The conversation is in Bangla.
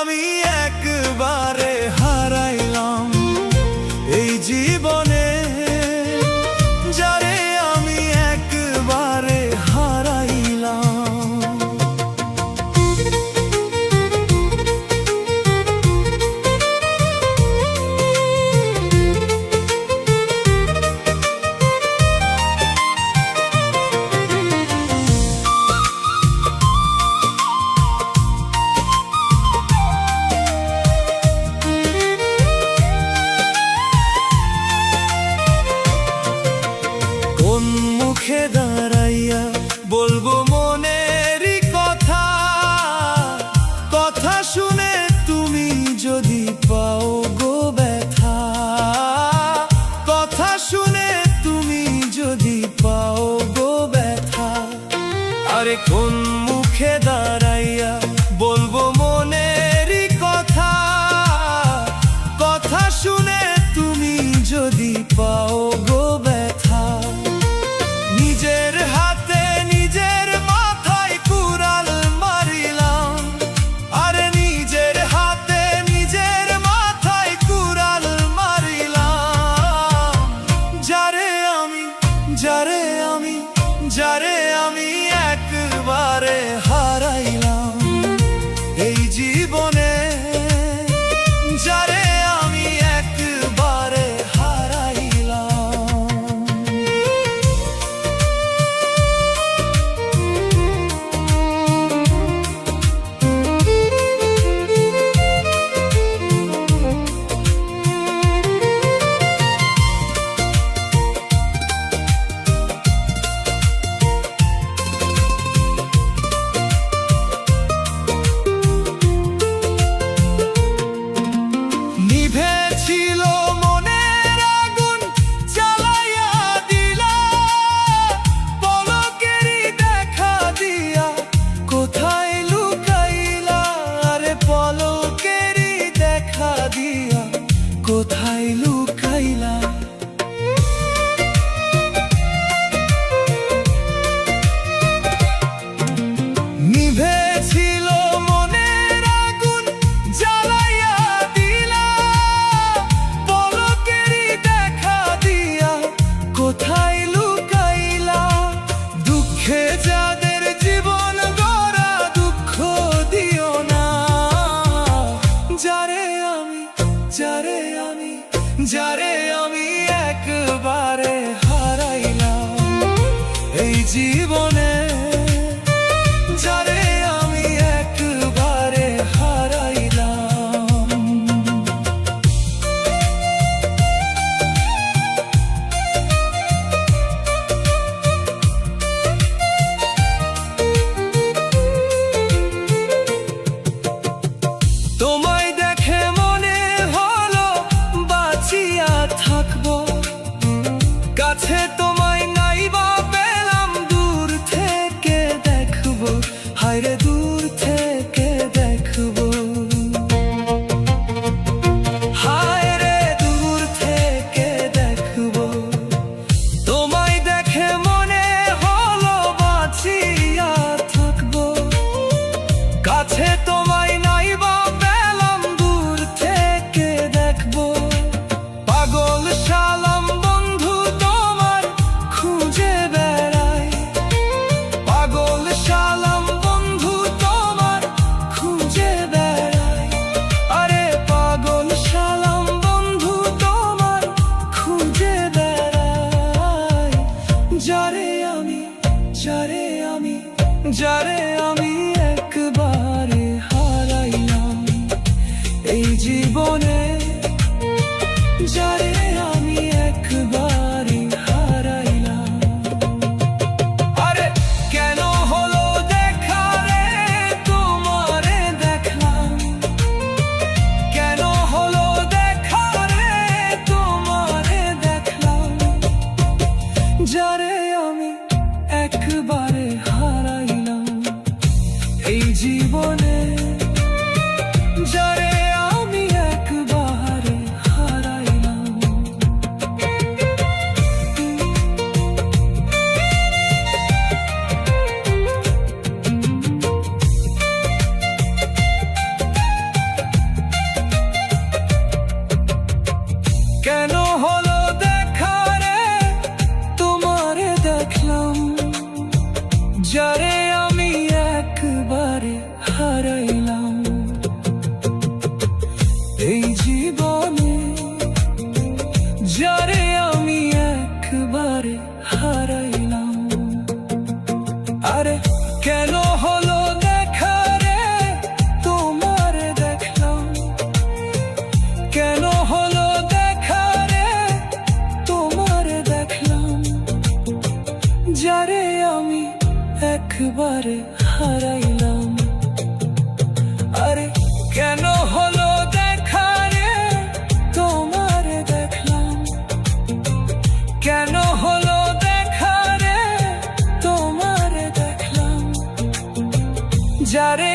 আমি একবারে হারাইলাম এই জীবনে, যারে আমি একবারে হারাইলাম। কোন মুখে দাঁড়াইয়া বলবো মনেরই কথা, কথা শুনে তুমি যদি পাও গো ব্যথা, কথা শুনে তুমি যদি পাও গো ব্যথা। আরে কোন মুখে দাঁড়াইয়া বলবো মনেরই কথা, কথা শুনে তুমি যদি পাও গো ব্যথা। নিজের হাতে নিজের মাথায় কুড়াল মারিলাম, আরে নিজের হাতে নিজের মাথায় কুড়াল মারিলাম। যারে আমি যারে আমি যারে আমি একবারে হারাইলাম এই জীবনে, যারে আমি একবারে হারাইলাম। নিভেছিল মনের আগুন জ্বালাইয়া দিলা, পলকেরই দেখা দিয়া কোথায় লুকাইলা। আরে পলকেরই দেখা দিয়া কোথায় লুকাইলা। নিভেছিল মনের আগুন জ্বালাইয়া দিলা, পলকেরই দেখা দিয়া কোথায় লুকাইলা। দুঃখে যাদের জীবন গড়া দুঃখ দিও না, যারে আমি যারে আমি যারে আমি একবারে হারাইলাম এই জীবনে, যারে আমি একবারে হারাইলাম। তোমায় দেখে মনে হলো বাঁচিয়া থাকবো, কাছে তোমায় নাইবা পেলাম, দূর থেকে দেখবো, হায়রে দূর থেকে দেখবো, হায়রে দূর থেকে দেখবো। তোমায় দেখে মনে হলো বাঁচিয়া থাকবো, কাছে তোমায় নাইবা পেলাম, দূর থেকে দেখবো। পাগল শালাম বন্ধু তোমার খুঁজে বেড়াই, পাগল শালাম বন্ধু তোমার খুঁজে বেড়াই। আরে পাগল শালাম বন্ধু তোমার খুঁজে বেড়াই। যারে আমি যারে আমি যারে আমি একবারে হারাইলাম এই জীবনে, যারে আমি একবারে হারাইলাম। আরে কেন হলো দেখা রে তোমারে দেখলাম, কেন হলো দেখা রে তোমারে দেখলাম। যারে আমি একবারে হারাইলাম এই জীবনে, যারে আমি তারে হারাইলাম। আরে কেন হলো দেখা রে তোমারে দেখলাম, কেন হলো দেখা রে তোমারে দেখলাম, যারে